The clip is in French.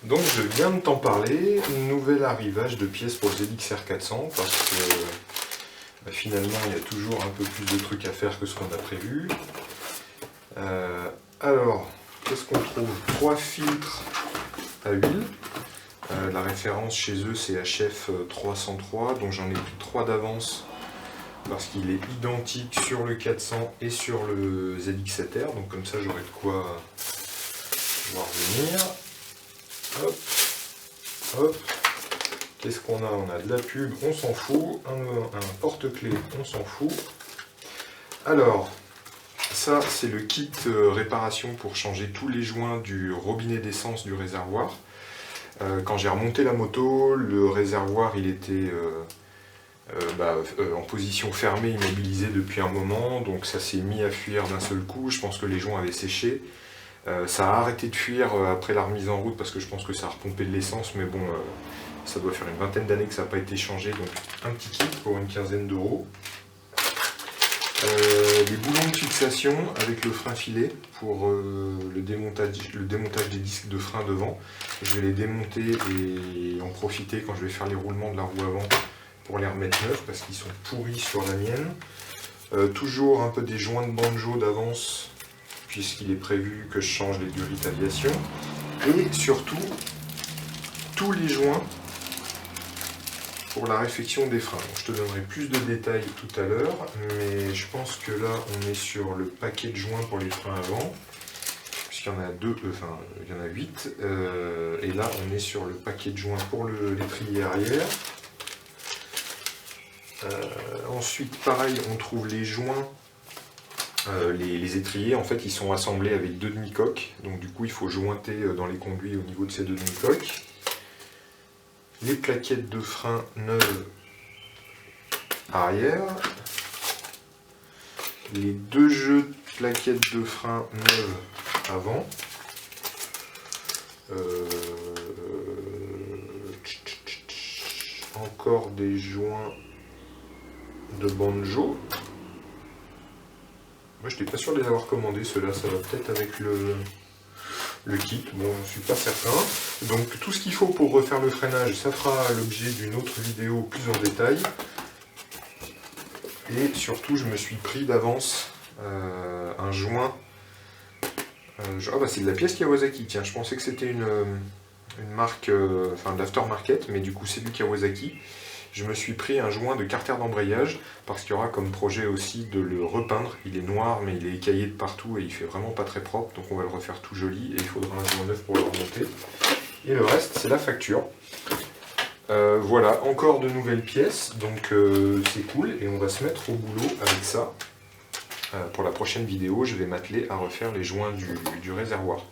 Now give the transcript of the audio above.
Donc je viens de t'en parler, nouvel arrivage de pièces pour le ZXR 400 parce que finalement il y a toujours un peu plus de trucs à faire que ce qu'on a prévu. Alors, qu'est-ce qu'on trouve? 3 filtres à huile. La référence chez eux c'est HF 303, donc j'en ai pris 3 d'avance parce qu'il est identique sur le 400 et sur le ZX7R, donc comme ça j'aurai de quoi voir venir. Hop, hop. Qu'est-ce qu'on a? On a de la pub, on s'en fout. Un porte-clés, on s'en fout. Alors, ça c'est le kit réparation pour changer tous les joints du robinet d'essence du réservoir. Quand j'ai remonté la moto, le réservoir il était en position fermée, immobilisé depuis un moment, donc ça s'est mis à fuir d'un seul coup. Je pense que les joints avaient séché. Ça a arrêté de fuir après la remise en route parce que je pense que ça a repompé de l'essence, mais bon, ça doit faire une vingtaine d'années que ça n'a pas été changé, donc un petit kit pour une quinzaine d'euros. Des boulons de fixation avec le frein filet pour le démontage des disques de frein devant. Je vais les démonter et en profiter quand je vais faire les roulements de la roue avant pour les remettre neufs parce qu'ils sont pourris sur la mienne. Toujours un peu des joints de banjo d'avance puisqu'il est prévu que je change les durites aviation. Et surtout, tous les joints pour la réfection des freins. Donc, je te donnerai plus de détails tout à l'heure, mais je pense que là, on est sur le paquet de joints pour les freins avant, puisqu'il y en a 8, et là, on est sur le paquet de joints pour l'étrier arrière. Ensuite, pareil, on trouve les joints. Les étriers, en fait, ils sont assemblés avec 2 demi-coques, donc du coup, il faut jointer dans les conduits au niveau de ces 2 demi-coques. Les plaquettes de frein neuves arrière. Les 2 jeux de plaquettes de frein neuves avant. Encore des joints de banjo. Moi, je n'étais pas sûr de les avoir commandés, ceux-là, ça va peut-être avec le kit, bon, je ne suis pas certain. Donc, tout ce qu'il faut pour refaire le freinage, ça fera l'objet d'une autre vidéo plus en détail. Et surtout, je me suis pris d'avance un joint. C'est de la pièce Kawasaki, tiens, je pensais que c'était une marque, de l'aftermarket, mais du coup, c'est du Kawasaki. Je me suis pris un joint de carter d'embrayage parce qu'il y aura comme projet aussi de le repeindre. Il est noir mais il est écaillé de partout et il fait vraiment pas très propre, donc on va le refaire tout joli et il faudra un joint neuf pour le remonter. Et le reste c'est la facture. Voilà, encore de nouvelles pièces, donc c'est cool et on va se mettre au boulot avec ça. Pour la prochaine vidéo, je vais m'atteler à refaire les joints du réservoir.